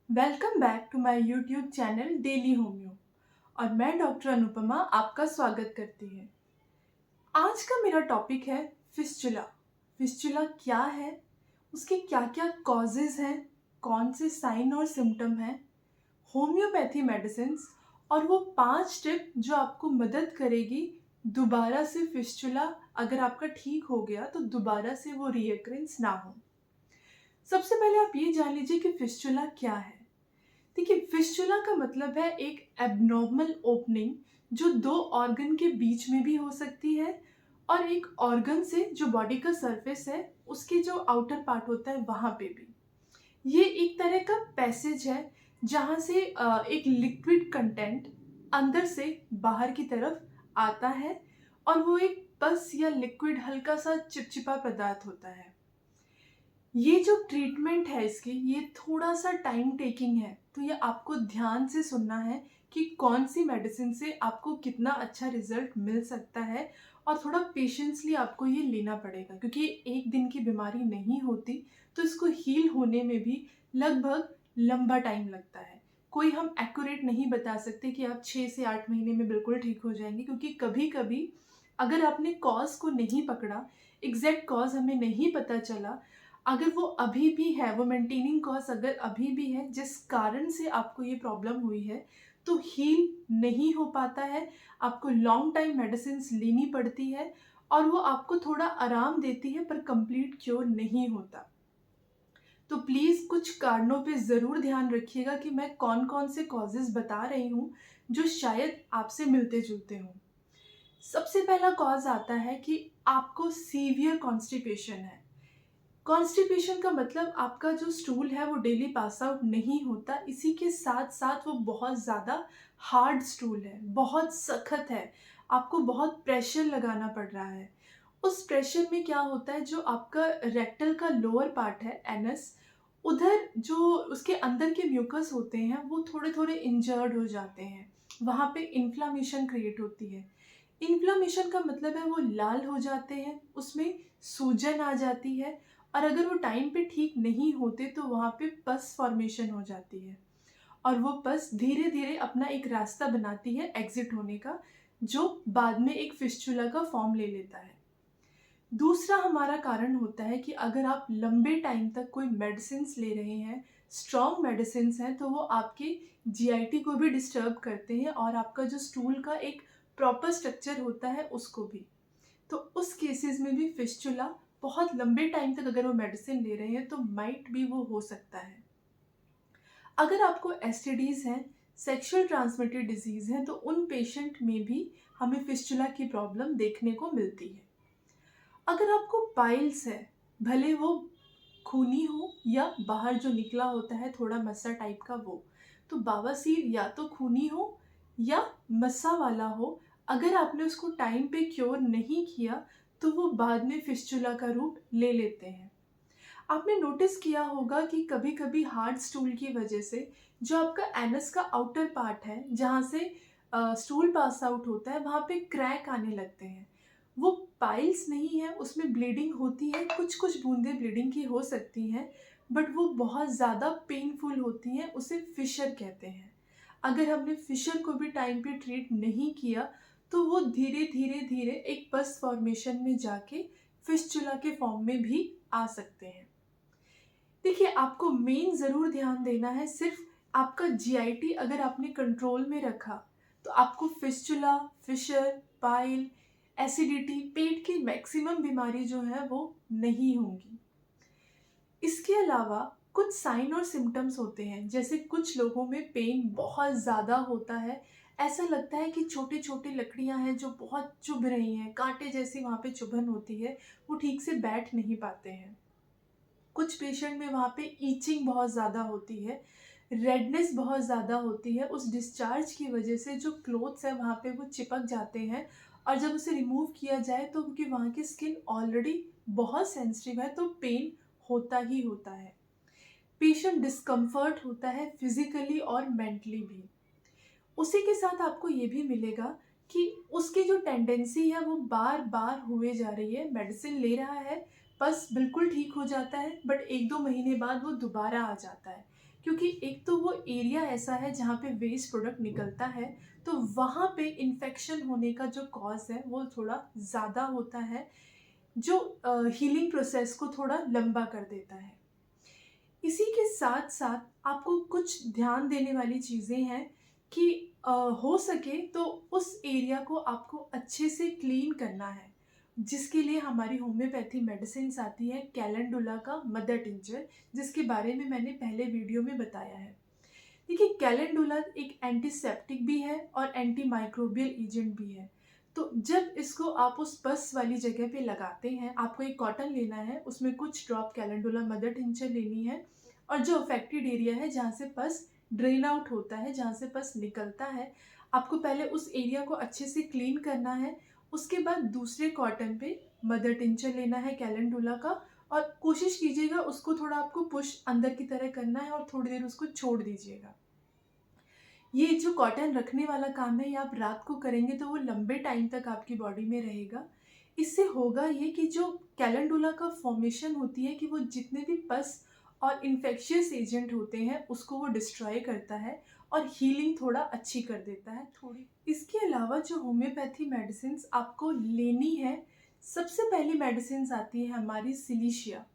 Welcome back to my YouTube channel daily homeo. और मैं doctor Anupama आपका स्वागत करती है। आज का मेरा टॉपिक है फिस्चुला। फिस्चुला क्या है, उसके क्या क्या कॉजेज़ हैं, कौन से साइन और सिम्टम हैं, होम्योपैथी मेडिसिन्स और वो 5 टिप जो आपको मदद करेगी दोबारा से फिस्चुला अगर आपका ठीक हो गया तो दोबारा से वो रीअकरेंस ना हो। सबसे पहले आप ये जान लीजिए कि फिस्चुला क्या है। देखिए, फिस्चुला का मतलब है एक एबनॉर्मल ओपनिंग जो दो ऑर्गन के बीच में भी हो सकती है और एक ऑर्गन से जो बॉडी का सरफेस है उसके जो आउटर पार्ट होता है वहाँ पे भी। ये एक तरह का पैसेज है जहाँ से एक लिक्विड कंटेंट अंदर से बाहर की तरफ आता है और वो एक पस या लिक्विड हल्का सा चिपचिपा पदार्थ होता है। ये जो ट्रीटमेंट है इसकी ये थोड़ा-सा टाइम टेकिंग है, तो ये आपको ध्यान से सुनना है कि कौन-सी मेडिसिन से आपको कितना अच्छा रिज़ल्ट मिल सकता है और थोड़ा पेशेंसली आपको ये लेना पड़ेगा क्योंकि ये एक दिन की बीमारी नहीं होती, तो इसको हील होने में भी लगभग लंबा टाइम लगता है। कोई हम एक्यूरेट नहीं बता सकते कि आप 6 से 8 महीने में बिल्कुल ठीक हो जाएँगे क्योंकि कभी-कभी अगर आपने कॉज़ को नहीं पकड़ा, एग्ज़ैक्ट कॉज़ हमें नहीं पता चला, अगर वो अभी भी है, वो मेंटेनिंग कॉज़ अगर अभी भी है जिस कारण से आपको ये प्रॉब्लम हुई है, तो हील नहीं हो पाता है, आपको लॉन्ग टाइम मेडिसिन्स लेनी पड़ती है और वो आपको थोड़ा आराम देती है पर कंप्लीट क्योर नहीं होता। तो प्लीज़ कुछ कारणों पे ज़रूर ध्यान रखिएगा कि मैं कौन-कौन से कॉज़ेज़ बता रही हूँ, जो शायद आपसे मिलते-जुलते हों। सबसे पहला कॉज़ आता है कि आपको सीवियर कॉन्स्टिपेशन है। कॉन्स्टिपेशन का मतलब आपका जो स्टूल है वो डेली पास आउट नहीं होता, इसी के साथ-साथ वो बहुत ज़्यादा हार्ड स्टूल है, बहुत सख्त है, आपको बहुत प्रेशर लगाना पड़ रहा है। उस प्रेशर में क्या होता है जो आपका रेक्टल का लोअर पार्ट है एनस, उधर जो उसके अंदर के म्यूकस होते हैं वो थोड़े-थोड़े इंजर्ड हो जाते हैं, वहाँ पे इन्फ्लेमेशन क्रिएट होती है। इन्फ्लेमेशन का मतलब है वो लाल हो जाते हैं, उसमें सूजन आ जाती है और अगर वो टाइम पे ठीक नहीं होते तो वहाँ पे पस फॉर्मेशन हो जाती है और वो पस धीरे-धीरे अपना एक रास्ता बनाती है एग्ज़िट होने का, जो बाद में एक फिस्चुला का फॉर्म ले लेता है। दूसरा हमारा कारण होता है कि अगर आप लंबे टाइम तक कोई मेडिसिन्स ले रहे हैं, स्ट्रॉन्ग मेडिसिन्स हैं, तो वो आपके जीआईटी को भी डिस्टर्ब करते हैं और आपका जो स्टूल का एक प्रॉपर स्ट्रक्चर होता है उसको भी। तो उस केसेस में भी फिस्चुला बहुत लंबे टाइम तक अगर वो मेडिसिन ले रहे हैं तो माइट भी वो हो सकता है। अगर आपको एसटीडीज़ हैं, सेक्सुअल ट्रांसमिटेड डिज़ीज़ हैं, तो उन पेशेंट में भी हमें फिस्चुला की प्रॉब्लम देखने को मिलती है। अगर आपको पाइल्स है, भले वो खूनी हो या बाहर जो निकला होता है थोड़ा मस्सा टाइप का वो, तो बवासीर या तो खूनी हो या मस्सा वाला हो, अगर आपने उसको टाइम पे क्योर नहीं किया, तो वो बाद में फिस्चुला का रूप ले लेते हैं। आपने नोटिस किया होगा कि कभी-कभी हार्ड स्टूल की वजह से जो आपका एनस का आउटर पार्ट है, जहाँ से स्टूल पास आउट होता है, वहाँ पे क्रैक आने लगते हैं। वो पाइल्स नहीं है, उसमें ब्लीडिंग होती है, कुछ-कुछ बूँदें ब्लीडिंग की हो सकती हैं, बट वो बहुत ज़्यादा पेनफुल होती हैं, उसे फिशर कहते हैं। अगर हमने फिशर को भी टाइम पे ट्रीट नहीं किया, तो वो धीरे-धीरे एक पस फॉर्मेशन में जाके फिस्चुला के फॉर्म में भी आ सकते हैं। देखिए, आपको मेन ज़रूर ध्यान देना है, सिर्फ़ आपका जीआईटी अगर आपने कंट्रोल में रखा, तो आपको फिस्चुला, फिशर, पाइल, एसिडिटी, पेट की मैक्सिमम बीमारी जो है वो नहीं होंगी। इसके अलावा कुछ साइन और सिम्पटम्स होते हैं, जैसे कुछ लोगों में पेन बहुत ज़्यादा होता है, ऐसा लगता है कि छोटी-छोटी लकड़ियाँ हैं जो बहुत चुभ रही हैं, काँटे जैसी वहाँ पे चुभन होती है, वो ठीक से बैठ नहीं पाते हैं। कुछ पेशेंट में वहाँ पे ईचिंग बहुत ज़्यादा होती है, रेडनेस बहुत ज़्यादा होती है, उस डिस्चार्ज की वजह से जो क्लोथ्स हैं वहाँ पे वो चिपक जाते हैं और जब उसे रिमूव किया जाए तो क्योंकि वहाँ की स्किन ऑलरेडी बहुत सेंसिटिव है तो पेन होता ही होता है। पेशेंट डिस्कम्फर्ट होता है फिज़िकली और मेंटली भी। उसी के साथ आपको ये भी मिलेगा कि उसकी जो टेंडेंसी है वो बार-बार हुए जा रही है, मेडिसिन ले रहा है, बस बिल्कुल ठीक हो जाता है बट 1-2 महीने बाद वो दोबारा आ जाता है। क्योंकि एक तो वो एरिया ऐसा है जहाँ पे वेस्ट प्रोडक्ट निकलता है, तो वहाँ पे इन्फेक्शन होने का जो कॉज़ है वो थोड़ा ज़्यादा होता है, जो हीलिंग प्रोसेस को थोड़ा लंबा कर देता है। इसी के साथ-साथ आपको कुछ ध्यान देने वाली चीज़ें हैं कि हो सके तो उस एरिया को आपको अच्छे से क्लीन करना है, जिसके लिए हमारी होम्योपैथी मेडिसिन्स आती है कैलेंडुला का मदर टिंचर, जिसके बारे में मैंने पहले वीडियो में बताया है। देखिए, कैलेंडुला एक एंटीसेप्टिक भी है और एंटी माइक्रोबियल एजेंट भी है। तो जब इसको आप उस पस वाली जगह पे लगाते हैं, आपको एक कॉटन लेना है, उसमें कुछ ड्रॉप कैलेंडुला मदर टिंचर लेनी है और जो अफेक्टेड एरिया है जहाँ से पस ड्रेन आउट होता है, जहाँ से पस निकलता है, आपको पहले उस एरिया को अच्छे से क्लीन करना है। उसके बाद दूसरे कॉटन पे मदर टिंचर लेना है कैलेंडुला का और कोशिश कीजिएगा उसको थोड़ा आपको पुश अंदर की तरह करना है और थोड़ी देर उसको छोड़ दीजिएगा। ये जो कॉटन रखने वाला काम है, ये आप रात को करेंगे तो वो लंबे टाइम तक आपकी बॉडी में रहेगा। इससे होगा ये कि जो कैलेंडुला का फॉर्मेशन होती है कि वो जितने भी पस और इन्फेक्शियस एजेंट होते हैं उसको वो डिस्ट्रॉय करता है और हीलिंग थोड़ा अच्छी कर देता है थोड़ी। इसके अलावा जो होम्योपैथी मेडिसिन्स आपको लेनी है, सबसे पहली मेडिसिन्स आती है हमारी सिलिशिया।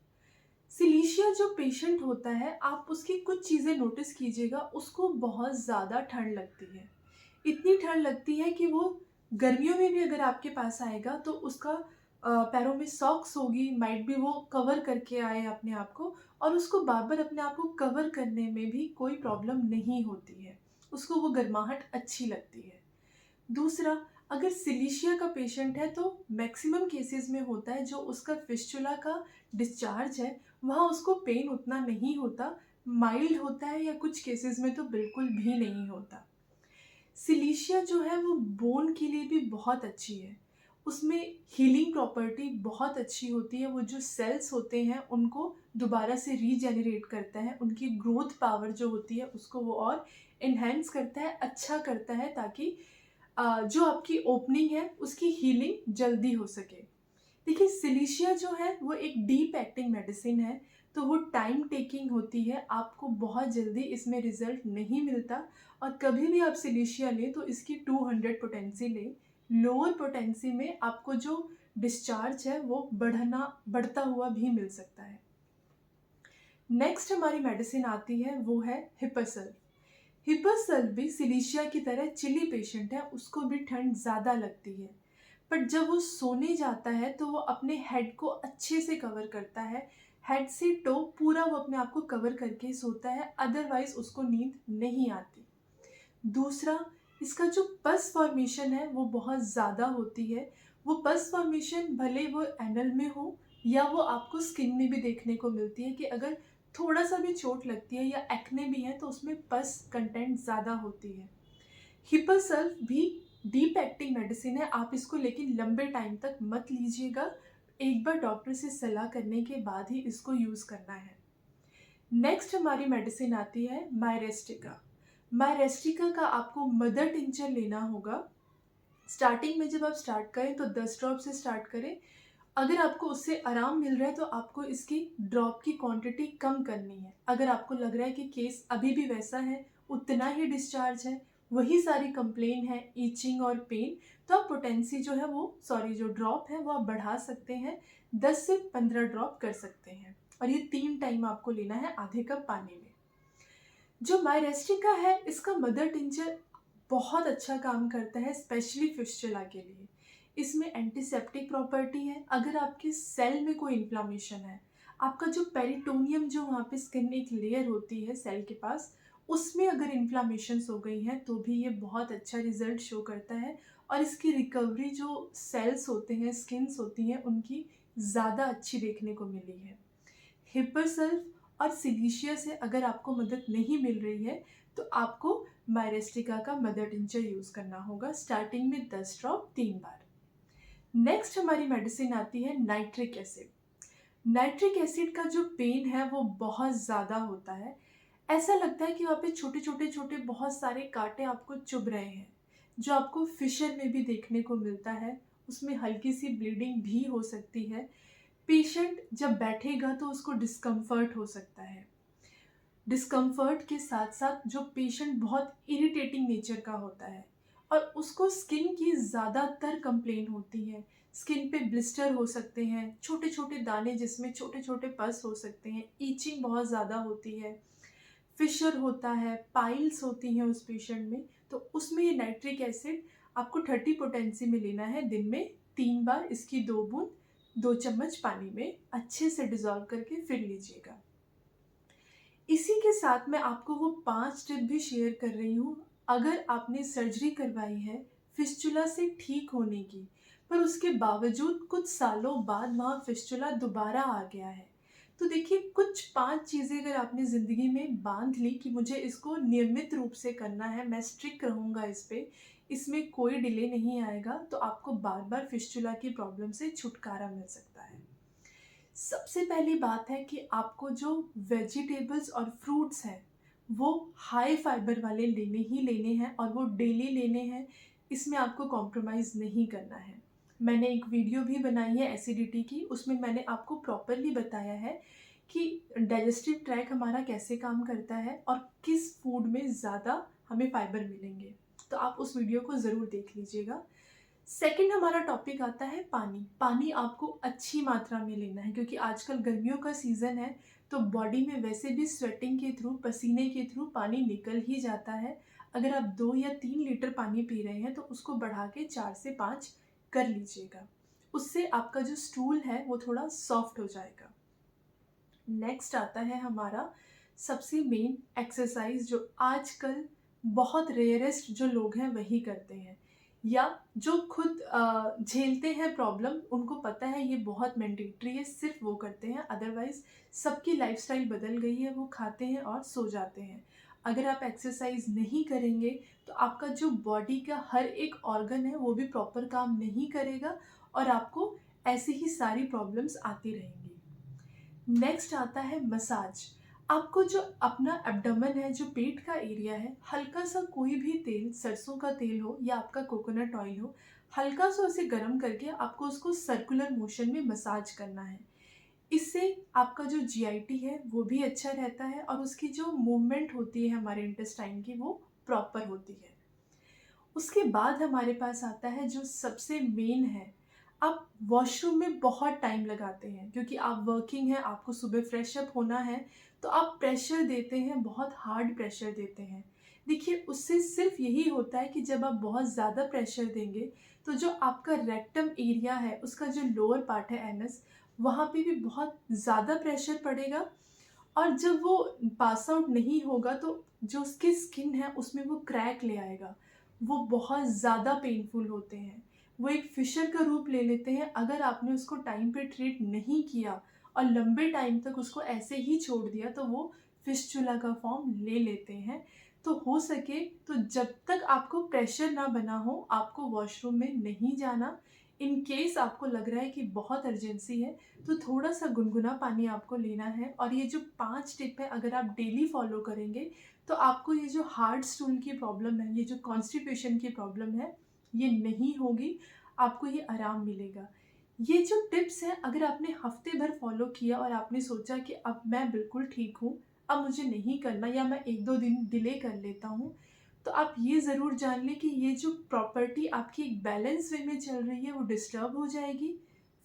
सिलीशिया जो पेशेंट होता है, आप उसकी कुछ चीज़ें नोटिस कीजिएगा, उसको बहुत ज़्यादा ठंड लगती है। इतनी ठंड लगती है कि वो गर्मियों में भी अगर आपके पास आएगा तो उसका पैरों में सॉक्स होगी, माइट बी वो कवर करके आए अपने आप को और उसको बार-बार अपने आप को कवर करने में भी कोई प्रॉब्लम नहीं होती है। उसको वो गर्माहट अच्छी लगती है। दूसरा, अगर सिलीशिया का पेशेंट है तो मैक्सिमम केसेस में होता है जो उसका फिस्चुला का डिस्चार्ज है, वहाँ उसको पेन उतना नहीं होता, माइल्ड होता है या कुछ केसेस में तो बिल्कुल भी नहीं होता। सिलीशिया जो है वो बोन के लिए भी बहुत अच्छी है। उसमें हीलिंग प्रॉपर्टी बहुत अच्छी होती है, वो जो सेल्स होते हैं उनको दोबारा से रीजेनरेट करता है, उनकी ग्रोथ पावर जो होती है उसको वो और एनहांस करता है, अच्छा करता है ताकि जो आपकी ओपनिंग है उसकी हीलिंग जल्दी हो सके। देखिए, सिलीशिया जो है वो एक डीप एक्टिंग मेडिसिन है, तो वो टाइम टेकिंग होती है, आपको बहुत जल्दी इसमें रिजल्ट नहीं मिलता और कभी भी आप सिलीशिया लें तो इसकी 200 पोटेंसी लें। लोअर पोटेंसी में आपको जो डिस्चार्ज है वो बढ़ता हुआ भी मिल सकता है। नेक्स्ट हमारी मेडिसिन आती है वो है हिपसल्फ। हिपसल्फ भी सिलीशिया की तरह चिली पेशेंट है, उसको भी ठंड ज़्यादा लगती है। बट जब वो सोने जाता है तो वो अपने हेड को अच्छे से कवर करता है, हेड से टो पूरा वो अपने आप को कवर करके ही सोता है, अदरवाइज उसको नींद नहीं आती। दूसरा, इसका जो पस फॉर्मेशन है वो बहुत ज़्यादा होती है। वो पस फॉर्मेशन भले वो एनल में हो या वो आपको स्किन में भी देखने को मिलती है कि अगर थोड़ा सा भी चोट लगती है या एक्ने भी है तो उसमें पस कंटेंट ज़्यादा होती है। हिपसल्फ भी डीप एक्टिंग मेडिसिन है, आप इसको लेकिन लंबे टाइम तक मत लीजिएगा, एक बार डॉक्टर से सलाह करने के बाद ही इसको यूज़ करना है। नेक्स्ट हमारी मेडिसिन आती है मायरेस्टिका। मायरेस्टिका का आपको मदर टिंचर लेना होगा। स्टार्टिंग में जब आप स्टार्ट करें तो 10 ड्रॉप से स्टार्ट करें। अगर आपको उससे आराम मिल रहा है तो आपको इसकी ड्रॉप की क्वांटिटी कम करनी है। अगर आपको लग रहा है कि केस अभी भी वैसा है, उतना ही डिस्चार्ज है, वही सारी कंप्लेन है, ईचिंग और पेन, तो आप पोटेंसी जो है जो ड्रॉप है वो आप बढ़ा सकते हैं, 10 से 15 ड्रॉप कर सकते हैं और ये 3 टाइम आपको लेना है आधे कप पानी में। जो मायरेस्टिका है इसका मदर टिंचर बहुत अच्छा काम करता है, स्पेशली फिस्चुला के लिए। इसमें एंटीसेप्टिक प्रॉपर्टी है। अगर आपके सेल में कोई इन्फ्लामेशन है, आपका जो पेरिटोनियम जो वहाँ पे स्किन एक लेयर होती है सेल के पास, उसमें अगर इन्फ्लामेशंस हो गई हैं तो भी ये बहुत अच्छा रिजल्ट शो करता है और इसकी रिकवरी जो सेल्स होते हैं, स्किन्स होती हैं, उनकी ज़्यादा अच्छी देखने को मिली है। हिपरसल्फ और सिलीशिया से अगर आपको मदद नहीं मिल रही है तो आपको मायरेस्टिका का मदर टिंचर यूज़ करना होगा, स्टार्टिंग में 10 ड्रॉप 3 बार। नेक्स्ट हमारी मेडिसिन आती है नाइट्रिक एसिड। नाइट्रिक एसिड का जो पेन है वो बहुत ज़्यादा होता है। ऐसा लगता है कि वहाँ पे छोटे बहुत सारे कांटे आपको चुभ रहे हैं, जो आपको फिशर में भी देखने को मिलता है। उसमें हल्की सी ब्लीडिंग भी हो सकती है। पेशेंट जब बैठेगा तो उसको डिस्कम्फर्ट हो सकता है। डिस्कम्फर्ट के साथ साथ जो पेशेंट बहुत इरिटेटिंग नेचर का होता है और उसको स्किन की ज़्यादातर कंप्लेन होती है। स्किन पे ब्लिस्टर हो सकते हैं, छोटे छोटे दाने जिसमें छोटे छोटे पस हो सकते हैं, ईचिंग बहुत ज़्यादा होती है, फिशर होता है, पाइल्स होती हैं उस पेशेंट में। तो उसमें ये नाइट्रिक एसिड आपको 30 पोटेंसी में लेना है, दिन में 3 बार इसकी 2 बूंद 2 चम्मच पानी में अच्छे से डिज़ोल्व करके फिर लीजिएगा। इसी के साथ मैं आपको वो 5 टिप भी शेयर कर रही हूँ। अगर आपने सर्जरी करवाई है फिस्चुला से ठीक होने की, पर उसके बावजूद कुछ सालों बाद वहाँ फिस्चुला दोबारा आ गया है, तो देखिए कुछ 5 चीज़ें अगर आपने ज़िंदगी में बाँध ली कि मुझे इसको नियमित रूप से करना है, मैं स्ट्रिक्ट रहूँगा इस पे, इसमें कोई डिले नहीं आएगा, तो आपको बार-बार फिस्चुला की प्रॉब्लम से छुटकारा मिल सकता है। सबसे पहली बात है कि आपको जो वेजिटेबल्स और फ्रूट्स हैं, वो हाई फाइबर वाले लेने ही लेने हैं और वो डेली लेने हैं, इसमें आपको कॉम्प्रोमाइज़ नहीं करना है। मैंने एक वीडियो भी बनाई है एसिडिटी की, उसमें मैंने आपको प्रॉपरली बताया है कि डाइजेस्टिव ट्रैक हमारा कैसे काम करता है और किस फूड में ज़्यादा हमें फाइबर मिलेंगे। तो आप उस वीडियो को ज़रूर देख लीजिएगा। सेकंड हमारा टॉपिक आता है पानी। पानी आपको अच्छी मात्रा में लेना है क्योंकि आजकल गर्मियों का सीज़न है, तो बॉडी में वैसे भी स्वेटिंग के थ्रू, पसीने के थ्रू पानी निकल ही जाता है। अगर आप 2 या 3 लीटर पानी पी रहे हैं तो उसको बढ़ा के 4 से 5 कर लीजिएगा। उससे आपका जो स्टूल है वो थोड़ा सॉफ्ट हो जाएगा। नेक्स्ट आता है हमारा सबसे मेन एक्सरसाइज, जो आजकल बहुत रेयरेस्ट जो लोग हैं वही करते हैं, या जो खुद झेलते हैं प्रॉब्लम, उनको पता है ये बहुत मैंडेटरी है, सिर्फ वो करते हैं। अदरवाइज सबकी लाइफस्टाइल बदल गई है, वो खाते हैं और सो जाते हैं। अगर आप एक्सरसाइज नहीं करेंगे तो आपका जो बॉडी का हर एक ऑर्गन है वो भी प्रॉपर काम नहीं करेगा और आपको ऐसी ही सारी प्रॉब्लम्स आती रहेंगी। नेक्स्ट आता है मसाज। आपको जो अपना एब्डोमेन है, जो पेट का एरिया है, हल्का सा कोई भी तेल, सरसों का तेल हो या आपका कोकोनट ऑयल हो, हल्का सा उसे गर्म करके आपको उसको सर्कुलर मोशन में मसाज करना है। इससे आपका जो जीआईटी है वो भी अच्छा रहता है और उसकी जो मूवमेंट होती है हमारे इंटेस्टाइन की, वो प्रॉपर होती है। उसके बाद हमारे पास आता है जो सबसे मेन है। आप वॉशरूम में बहुत टाइम लगाते हैं क्योंकि आप वर्किंग हैं, आपको सुबह फ्रेश अप होना है, तो आप प्रेशर देते हैं, बहुत हार्ड प्रेशर देते हैं। देखिए उससे सिर्फ यही होता है कि जब आप बहुत ज़्यादा प्रेशर देंगे तो जो आपका रेक्टम एरिया है, उसका जो लोअर पार्ट है एनस, वहाँ पे भी बहुत ज़्यादा प्रेशर पड़ेगा और जब वो पास आउट नहीं होगा तो जो उसकी स्किन है उसमें वो क्रैक ले आएगा। वो बहुत ज़्यादा पेनफुल होते हैं, वो एक फिशर का रूप ले लेते हैं। अगर आपने उसको टाइम पे ट्रीट नहीं किया और लंबे टाइम तक उसको ऐसे ही छोड़ दिया तो वो फिस्चुला का फॉर्म ले लेते हैं। तो हो सके तो जब तक आपको प्रेशर ना बना हो, आपको वॉशरूम में नहीं जाना। इन केस आपको लग रहा है कि बहुत अर्जेंसी है तो थोड़ा सा गुनगुना पानी आपको लेना है। और ये जो 5 टिप है अगर आप डेली फॉलो करेंगे तो आपको ये जो हार्ड स्टूल की प्रॉब्लम है, ये जो कॉन्स्टिपेशन की प्रॉब्लम है, ये नहीं होगी, आपको ये आराम मिलेगा। ये जो टिप्स हैं अगर आपने हफ्ते भर फॉलो किया और आपने सोचा कि अब मैं बिल्कुल ठीक हूँ, अब मुझे नहीं करना या मैं 1-2 दिन डिले कर लेता हूँ, तो आप ये ज़रूर जान लें कि ये जो प्रॉपर्टी आपकी एक बैलेंस वे में चल रही है वो डिस्टर्ब हो जाएगी।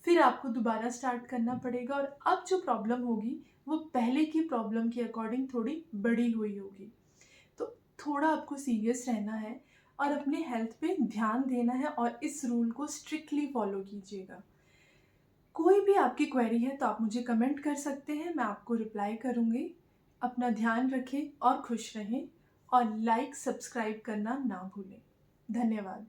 फिर आपको दोबारा स्टार्ट करना पड़ेगा और अब जो प्रॉब्लम होगी वो पहले की प्रॉब्लम के अकॉर्डिंग थोड़ी बड़ी हुई होगी। तो थोड़ा आपको सीरियस रहना है और अपने हेल्थ पे ध्यान देना है और इस रूल को स्ट्रिक्टली फॉलो कीजिएगा। कोई भी आपकी क्वेरी है तो आप मुझे कमेंट कर सकते हैं, मैं आपको रिप्लाई करूँगी। अपना ध्यान रखें और खुश रहें और लाइक सब्सक्राइब करना ना भूलें। धन्यवाद।